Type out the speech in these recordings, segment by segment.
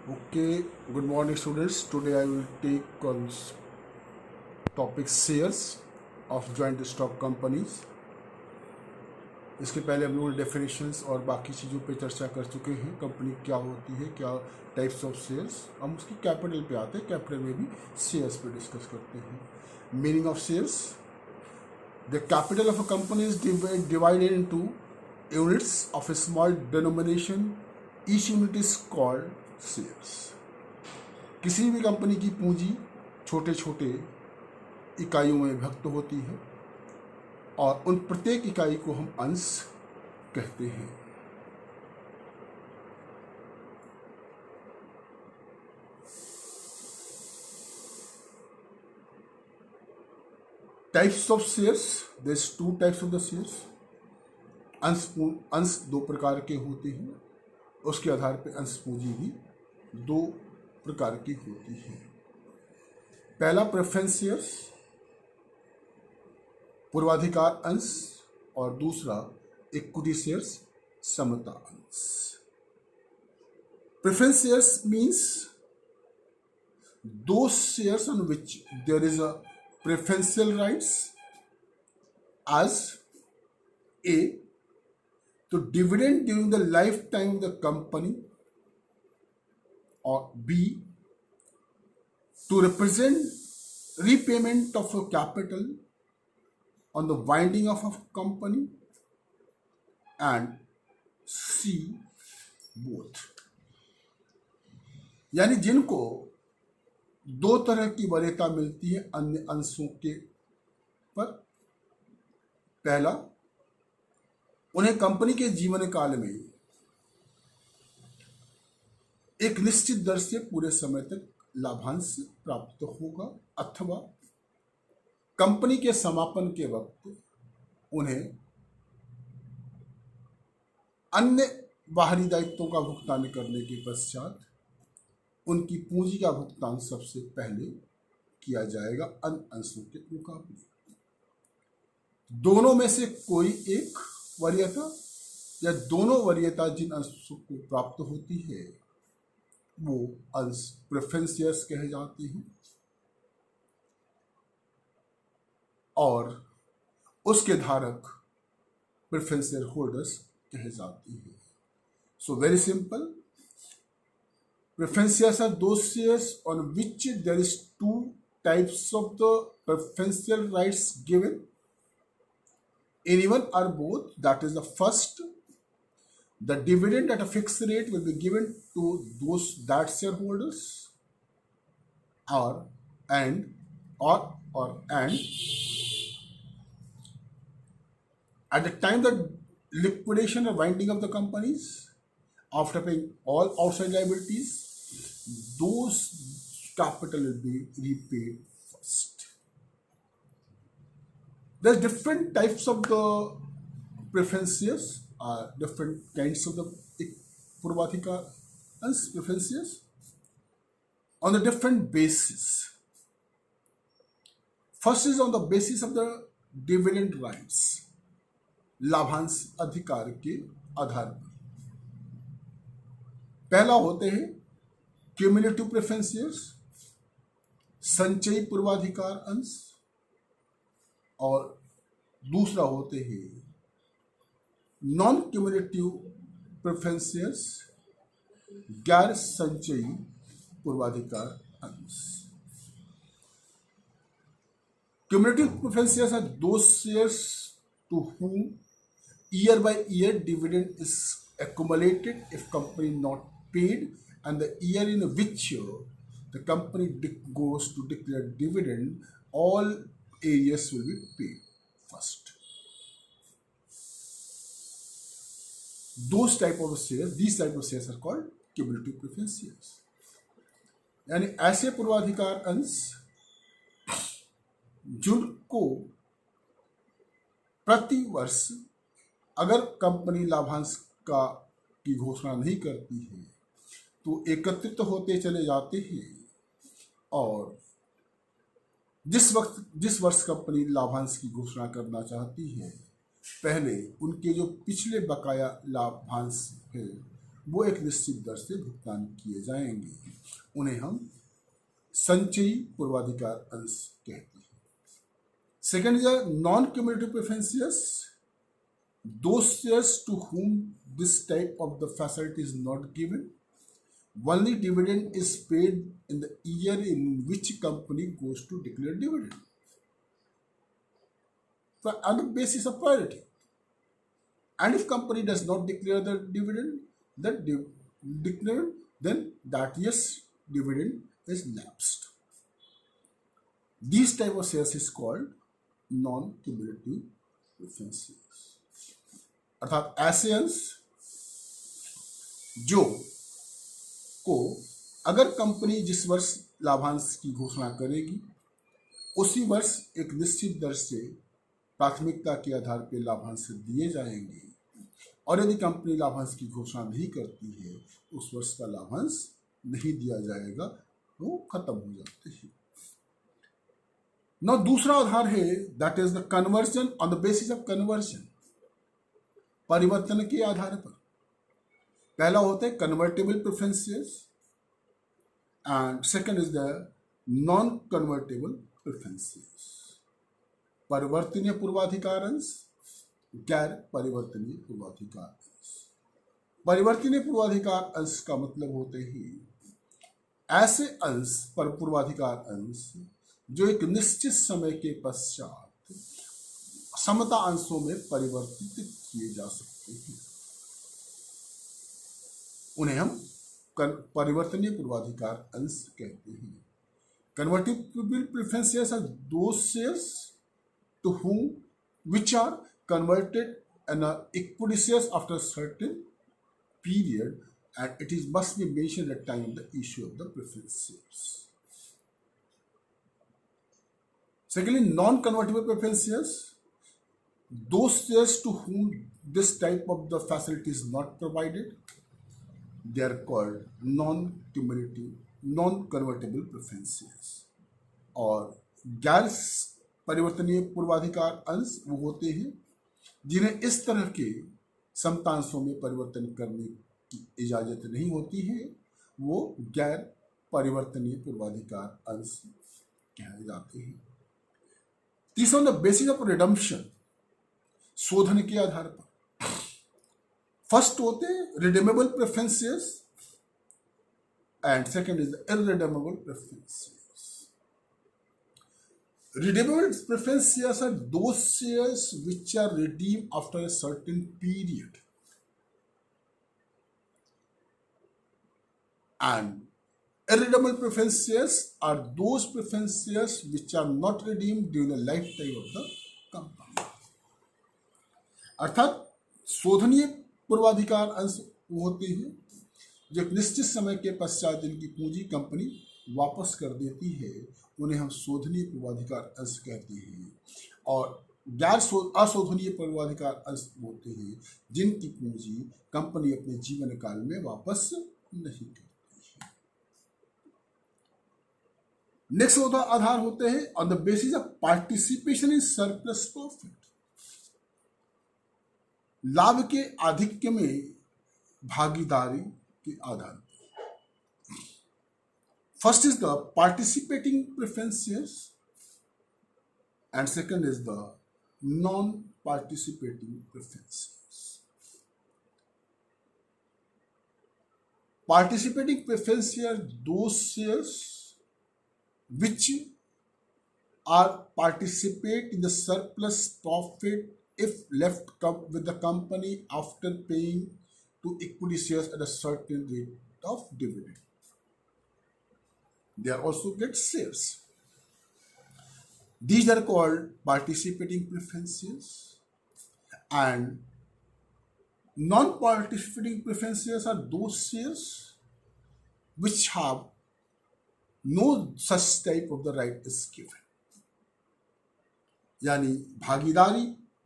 Okay, good morning students. Today I will take on topic shares of joint stock companies. इसके पहले हम लोग definitions और बाकी चीज़ों पे चर्चा कर चुके हैं। कंपनी क्या होती है, क्या टाइप्स ऑफ शेयर्स। हम उसकी कैपिटल पे आते हैं, कैपिटल में भी शेयर्स पे डिस्कस करते हैं। Meaning of shares: the capital of a company is divided into units of A small denomination. Each unit is called shares. किसी भी कंपनी की पूंजी छोटे छोटे इकाइयों में विभक्त होती है और उन प्रत्येक इकाई को हम अंश कहते हैं। Types of shares: there is two types of the shares. अंश दो प्रकार के होते हैं, उसके आधार पर अंश पूंजी भी दो प्रकार की होती है। पहला प्रेफरेंस शेयर्स, पूर्वाधिकार अंश, और दूसरा इक्विटी शेयर्स, समता अंश। Preference shares means those shares on which there is a preferential rights as A to dividend during the lifetime of the company, or B to represent repayment of a capital on the winding of a company, and C both। यानी जिनको दो तरह की वरीयता मिलती है अन्य अंशों के पर। पहला, उन्हें कंपनी के जीवन काल में एक निश्चित दर से पूरे समय तक लाभांश प्राप्त होगा, अथवा कंपनी के समापन के वक्त उन्हें अन्य बाहरी दायित्वों का भुगतान करने के पश्चात उनकी पूंजी का भुगतान सबसे पहले किया जाएगा अन्य अंशों के मुकाबले। दोनों में से कोई एक वरीयता या दोनों वरीयता जिन अंशों को प्राप्त होती है वो अंश प्रेफरेंस शेयर्स कहे जाते हैं, और उसके धारक प्रेफरेंस शेयर होल्डर्स कहे जाते हैं। So very simple, preference shares are those shares on which there is two types of the preferential rights given, any one or both. That is the first, the dividend at a fixed rate will be given to that shareholders, and at the time the liquidation or winding of the companies, after paying all outside liabilities, those capital will be repaid first. There's different types of the preference shares, different kinds of the पूर्वाधिकार अंश preference shares on the different basis. First is on the basis of the dividend rights, लाभांश अधिकार के आधार पर। पहला होते हैं क्यूमुलेटिव प्रेफरेंस शेयर्स, संचयी पूर्वाधिकार अंश, और दूसरा होते हैं नॉन क्यूमुलेटिव प्रेफरेंस शेयर्स, गैर संचयी पूर्वाधिकार अंश। Cumulative preference shares are those shares to whom year by year dividend is accumulated if company not paid, and the year in which the company goes to declare dividend, all areas will be paid first. These type of shares are called cumulative preference shares। यानी ऐसे पूर्वाधिकार अंश जिनको प्रति वर्ष अगर company लाभांश की घोषणा नहीं करती है तो एकत्रित होते चले जाते हैं, और जिस वर्ष कंपनी लाभांश की घोषणा करना चाहती है, पहले उनके जो पिछले बकाया लाभांश है वो एक निश्चित दर से भुगतान किए जाएंगे। उन्हें हम संचयी पूर्वाधिकार अंश कहते हैं। Second is non cumulative preferences, those shares to whom this type of the facility is not given. Only dividend is paid in the year in which company goes to declare dividend. So on the basis of priority. And if company does not declare the dividend, then that year's dividend is lapsed. These type of shares is called non-cumulative preferences. अर्थात ऐसे अंश जो को अगर company जिस वर्ष लाभांश की घोषणा करेगी उसी वर्ष एक निश्चित दर से प्राथमिकता के आधार पर लाभांश दिए जाएंगे, और यदि कंपनी लाभांश की घोषणा नहीं करती है उस वर्ष का लाभांश नहीं दिया जाएगा, वो खत्म हो जाते हैं। now दूसरा आधार है that is the conversion on the basis of conversion, परिवर्तन के आधार पर। पहला होता है convertible preferences and second is the non convertible preferences. परिवर्तनीय पूर्वाधिकार अंश, गैर परिवर्तनीय पूर्वाधिकार अंश। परिवर्तनीय पूर्वाधिकार अंश का मतलब होते हैं ऐसे अंश पर पूर्वाधिकार अंश जो एक निश्चित समय के पश्चात समता अंशों में परिवर्तित किए जा सकते हैं। उन्हें हम परिवर्तनीय पूर्वाधिकार अंश कहते हैं। Convertible preferences are those shares to whom which are converted in equity shares after a certain period, and it is must be mentioned at time of the issue of the preference shares. Secondly, non-convertible preference shares, those shares to whom this type of the facility is not provided, they are called non-cumulative, non-convertible preference shares. और गैर परिवर्तनीय पूर्वाधिकार अंश वो होते हैं जिन्हें इस तरह के समतांशों में परिवर्तन करने की इजाजत नहीं होती है, वो गैर परिवर्तनीय पूर्वाधिकार अंश कहे जाते हैं। तीसरा, द बेसिस ऑफ रिडम्पशन, शोधन के आधार पर। फर्स्ट होते redeemable preferences and second is irredeemable preferences. Redeemable preference shares are those shares which are redeemed after a certain period, and irredeemable preference shares are those preference shares which are not redeemed during the lifetime of the company. अर्थात शोधनीय पूर्वाधिकार अंश वो होते हैं जो एक निश्चित समय के पश्चात जिनकी पूंजी कंपनी वापस कर देती है, उन्हें हम शोधनीय पूर्वाधिकार अंश कहते हैं। और गैर अशोधनीय पूर्वाधिकार अंश होते हैं जिनकी पूंजी कंपनी अपने जीवन काल में वापस नहीं करती है। नेक्स्ट होता आधार होते हैं on the basis of participation in surplus profit, लाभ के आधिक्य में भागीदारी के आधार पर। First is the participating preference shares and second is the non-participating preference shares. Participating preference shares, those shares which are participate in the surplus profit if left with the company after paying to equity shares at a certain rate of dividend. They are also get shares. These are called participating preferences, and non-participating preferences are those shares which have no such type of the right is given. यानी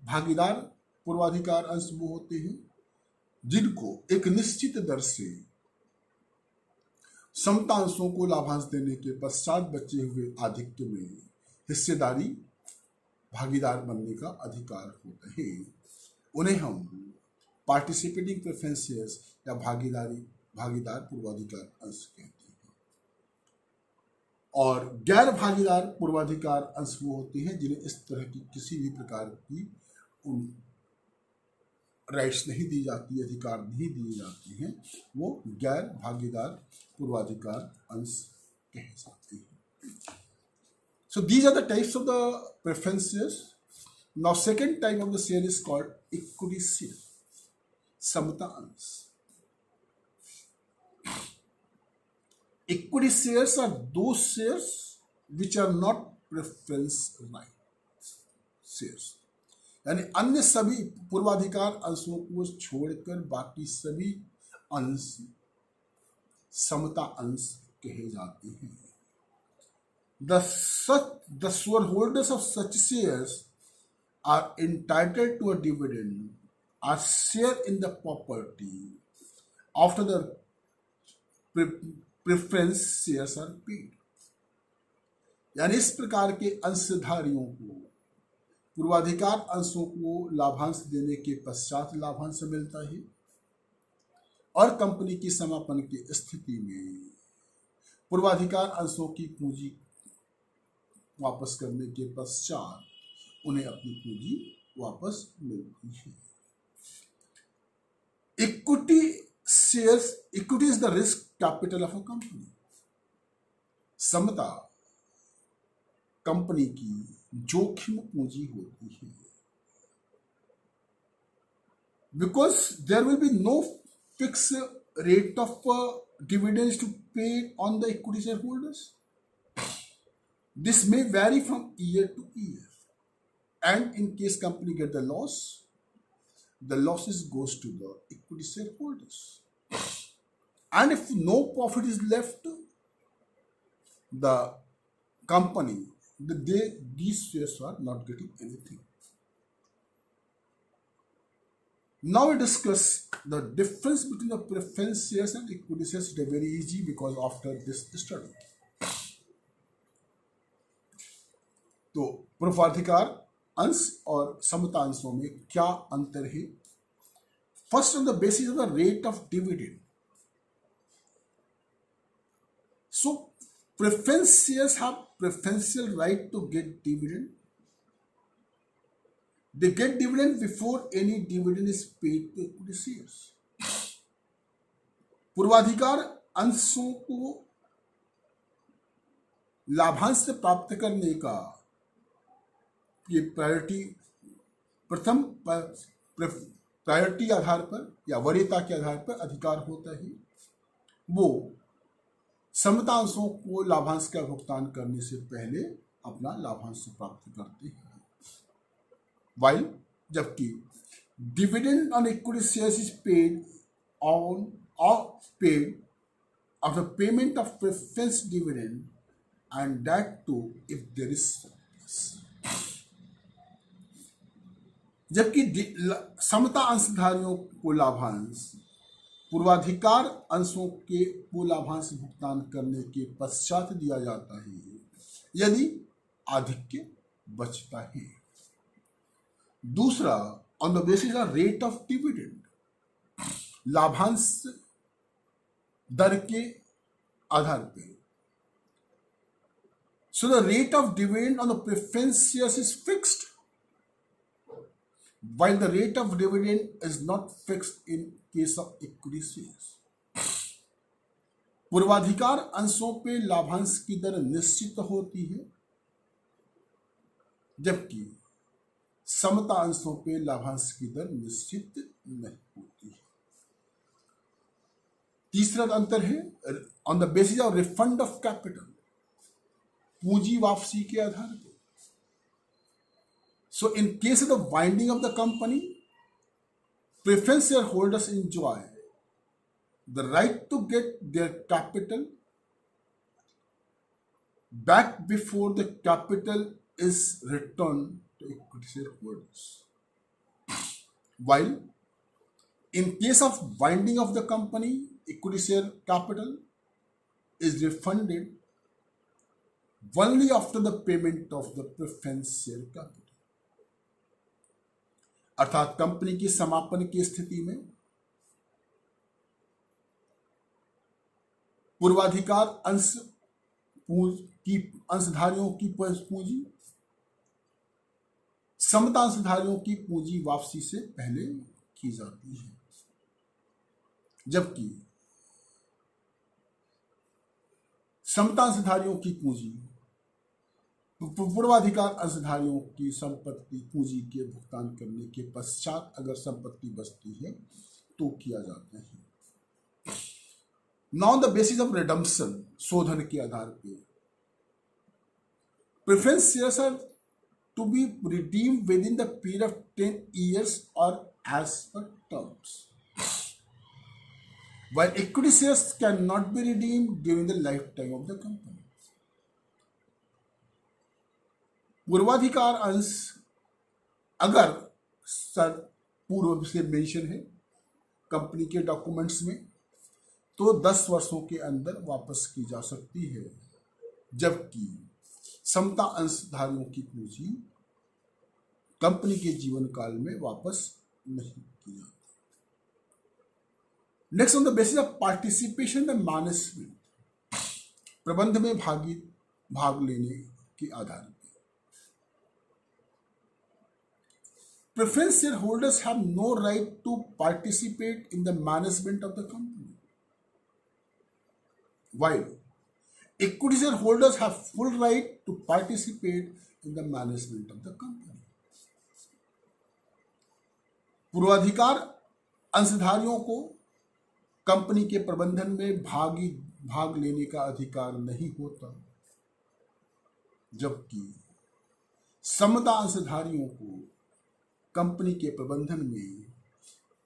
भागीदार पूर्वाधिकार अंश वो होते हैं जिनको एक निश्चित दर से समतांशों को लाभांश देने के पश्चात बचे हुए आधिक्य में हिस्सेदारी भागीदार बनने का अधिकार होता है। उन्हें हम पार्टिसिपेटिंग प्रेफरेंस शेयर्स या भागीदार पूर्वाधिकार अंश कहते हैं। और गैर भागीदार पूर्वाधिकार अंश वो होते हैं जिन्हें इस तरह की किसी भी प्रकार की राइट्स नहीं दी जाती, अधिकार नहीं दिए जाते हैं, वो गैर भागीदार पूर्वाधिकार अंश कहे जाते हैं। So these are the types of the preference shares. Now second type of the share is called equity share, समता अंश। Equity shares are those shares which are not preference right shares, यानी अन्य सभी पूर्वाधिकार अंशों को छोड़कर बाकी सभी अंश समता अंश कहे जाते हैं। The shareholders of such shares are entitled to a dividend or share in the property after the preference shares are paid, यानी इस प्रकार के अंशधारियों को पूर्वाधिकार अंशों को लाभांश देने के पश्चात लाभांश मिलता है और कंपनी की समापन की स्थिति में पूर्वाधिकार अंशों की पूंजी वापस करने के पश्चात उन्हें अपनी पूंजी वापस मिलती है। Equity is the risk capital of a company. समता कंपनी की जोखिम पूंजी होती है। Because there will be no fix rate of dividends to pay on the equity shareholders. This may vary from year to year, and in case company get the losses goes to the equity shareholders. And if no profit is left, the company, these shares are not getting anything. Now we discuss the difference between the preference shares and equity shares. It is very easy because after this study. तो पूर्वाधिकार अंश और समता अंशों में क्या अंतर है? First, on the basis of the rate of dividend. So preference shares have preferential right to get dividend. They get dividend before any dividend is paid to equity shares. पूर्वाधिकार अंशों को लाभांश से प्राप्त करने का ये प्रथम प्रायोरिटी आधार पर या वरीयता के आधार पर अधिकार होता है। वो समता अंशों को लाभांश का भुगतान करने से पहले अपना लाभांश प्राप्त करते हैं। While जबकि dividend on equity shares is paid on or paid after payment of preference dividend, and that too if there is surplus. जबकि समता अंशधारियों को लाभांश पूर्वाधिकार अंशों के को लाभांश भुगतान करने के पश्चात दिया जाता है यदि आधिक्य बचता है। दूसरा, on the basis of rate of dividend, लाभांश दर के आधार पे। So the rate of dividend on the preference shares is fixed, while the rate of dividend is not fixed in case of equity shares. पूर्वाधिकार अंशों पे लाभांश की दर निश्चित होती है जबकि समता अंशों पे लाभांश की दर निश्चित नहीं होती है। तीसरा अंतर है on the basis of refund of capital, पूंजी वापसी के आधार पर। So in case of the winding of the company, preference shareholders enjoy the right to get their capital back before the capital is returned to equity shareholders. While in case of winding of the company, equity share capital is refunded only after the payment of the preference share capital. अर्थात company की समापन की स्थिति में पूर्वाधिकार की अंशधारियों की पूंजी समता अंशधारियों की पूंजी वापसी से पहले की जाती है, जबकि समता अंशधारियों की पूंजी पूर्वाधिकार अंशधारियों की संपत्ति पूंजी के भुगतान करने के पश्चात अगर संपत्ति बचती है तो किया जाता है। Now the basis of redemption, शोधन के आधार पर preference shares are to be redeemed within the period of 10 years or as per terms, while equity shares cannot be redeemed during the lifetime of the company. पूर्वाधिकार अंश अगर sir पूर्व से mention है कंपनी के डॉक्यूमेंट्स में तो 10 वर्षों के अंदर वापस की जा सकती है, जबकि समता अंशधारियों की पूंजी कंपनी के जीवन काल में वापस नहीं की जाती। Next, on the basis of participation the management, प्रबंध में भाग लेने के आधार पर preference share holders have no right to participate in the management of the company, while equity shareholders have full right to participate in the management of the company. पूर्वाधिकार अंशधारियों को कंपनी के प्रबंधन में भाग लेने का अधिकार नहीं होता, जबकि समता अंशधारियों को कंपनी के प्रबंधन में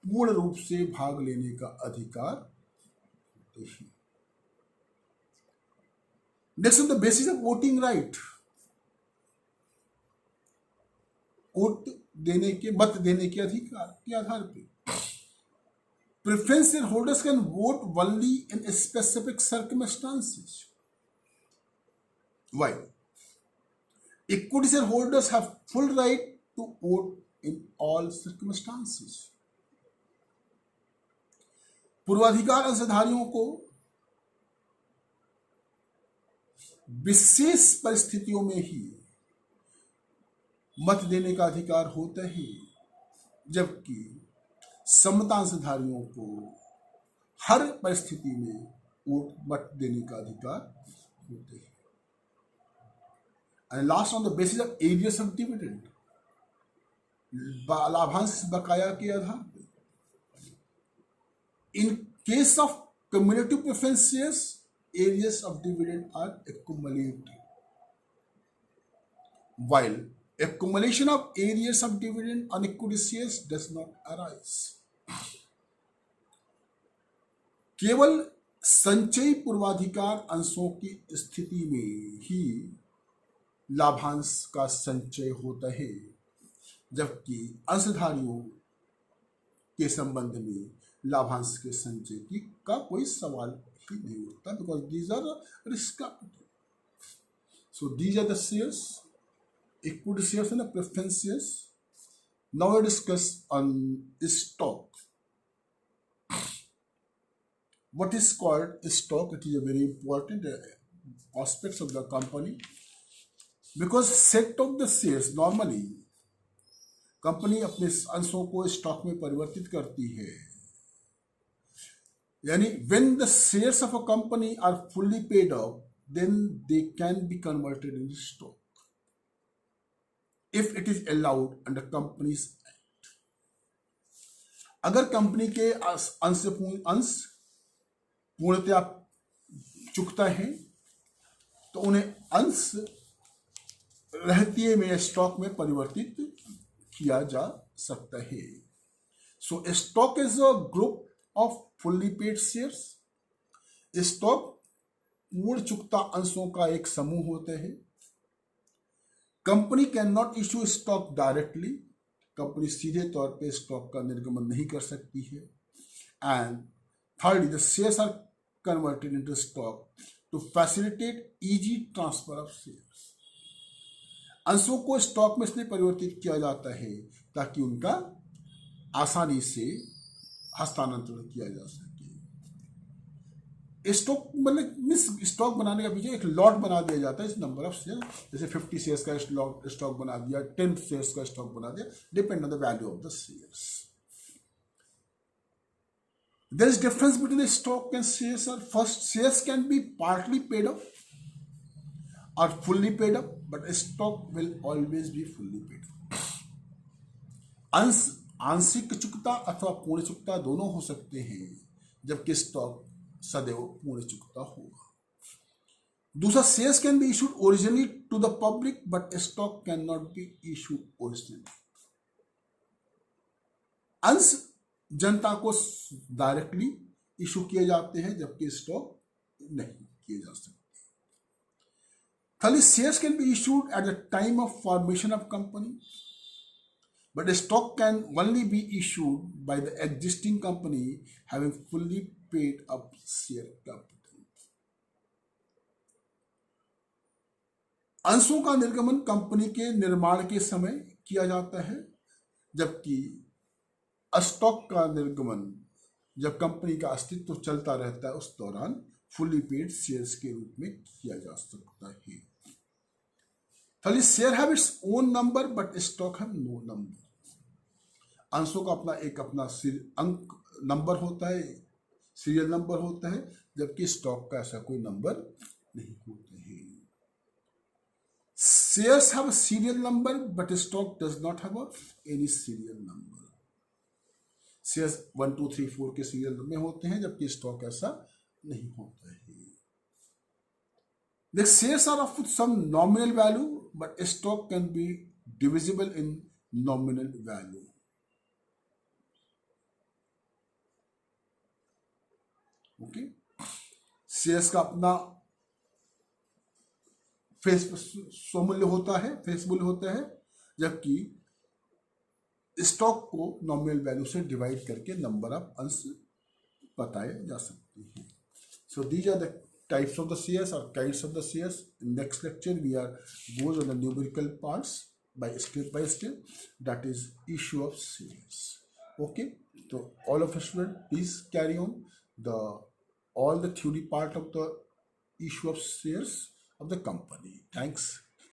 पूर्ण रूप से भाग लेने का अधिकार होता है। Next, on the basis of voting right, मत देने के अधिकार के आधार पर preference share holders can vote only in specific circumstances, while equity shareholders have full right to vote in all circumstances. पूर्वाधिकार अंशधारियों को विशेष परिस्थितियों में ही मत देने का अधिकार होता है, जबकि समता अंशधारियों को हर परिस्थिति में मत देने का अधिकार होता है। And last, on the basis of arrears of dividend, लाभांश बकाया के आधार पर in case of community preference shares areas of dividend are accumulated, while accumulation of areas of dividend on equity shares does not arise. केवल संचयी पूर्वाधिकार अंशों की स्थिति में ही लाभांश का संचय होता है, जबकि अंशधारियों के संबंध में लाभांश के संचय का कोई सवाल नहीं होता, because these are risk capital. So these are the shares, equity shares and the preference shares. Now we discuss on stock. What is called stock? It is a very important aspect of the company, because set of the shares normally company अपने अंशों को stock में परिवर्तित करती है, यानी when the shares of a company are fully paid off, then they can be converted into stock if it is allowed under Companies Act. अगर company के अंश पूर्णतया चुकता है तो उन्हें अंश रहतिये में स्टॉक में परिवर्तित किया जा सकता है। सो stock is a group off fully paid shares. Stock पूर्ण चुकता अंशों का एक समूह होता है। Company can not issue stock directly, company सीधे तौर पे स्टॉक का निर्गमन नहीं कर सकती है। And third, the shares are converted into stock to facilitate easy transfer of shares. अंशों को स्टॉक में इसलिए परिवर्तित किया जाता है ताकि उनका आसानी से हस्तांतरण किया जा सके। स्टॉक मतलब मीन्स स्टॉक बनाने का पीछे एक लॉट बना दिया जाता है इस नंबर ऑफ शेयर, जैसे 50 शेयर्स का स्टॉक बना दिया, 10 शेयर्स का स्टॉक बना दिया, depend on the value of the shares. There is difference between the stock and shares. First, shares can be partly paid up or fully paid up, but a stock will always be fully paid up. आंशिक चुकता अथवा पूर्ण चुकता दोनों हो सकते हैं, जबकि स्टॉक सदैव पूर्ण चुकता होगा। दूसरा, shares can be issued originally to the public but stock can not be issued originally. अंश जनता को डायरेक्टली इशू किए जाते हैं, जबकि स्टॉक नहीं किए जा सकते। Thirdly, shares can be issued at the time of formation of company, but a stock can only be issued by the existing company having fully paid up share capital. अंशों का निर्गमन कंपनी के निर्माण के समय किया जाता है, जबकि स्टॉक का निर्गमन जब कंपनी का अस्तित्व चलता रहता है उस दौरान फुली पेड शेयर्स के रूप में किया जा सकता है। Thirdly, share have its own number but stock have no number. अंशों का अपना अंक नंबर होता है, सीरियल नंबर होता है, जबकि स्टॉक का ऐसा कोई नंबर नहीं होता है। Shares have serial number but stock does not have any serial number. Shares 1 2 3 4 के सीरियल में होते हैं, जबकि स्टॉक ऐसा नहीं होता है। The shares are of some nominal value, but stock can be divisible in nominal value. Okay? Shares का अपना फेस स्वमूल्य होता है, फेस मूल्य होता है, जबकि स्टॉक को नॉमिनल वैल्यू से डिवाइड करके नंबर ऑफ अंश बताए जा सकते हैं। So these are the types of the shares or kinds of the shares. In next lecture we are goes on the numerical parts by step, that is issue of shares. Okay, so all of us students please carry on all the theory part of the issue of shares of the company. Thanks.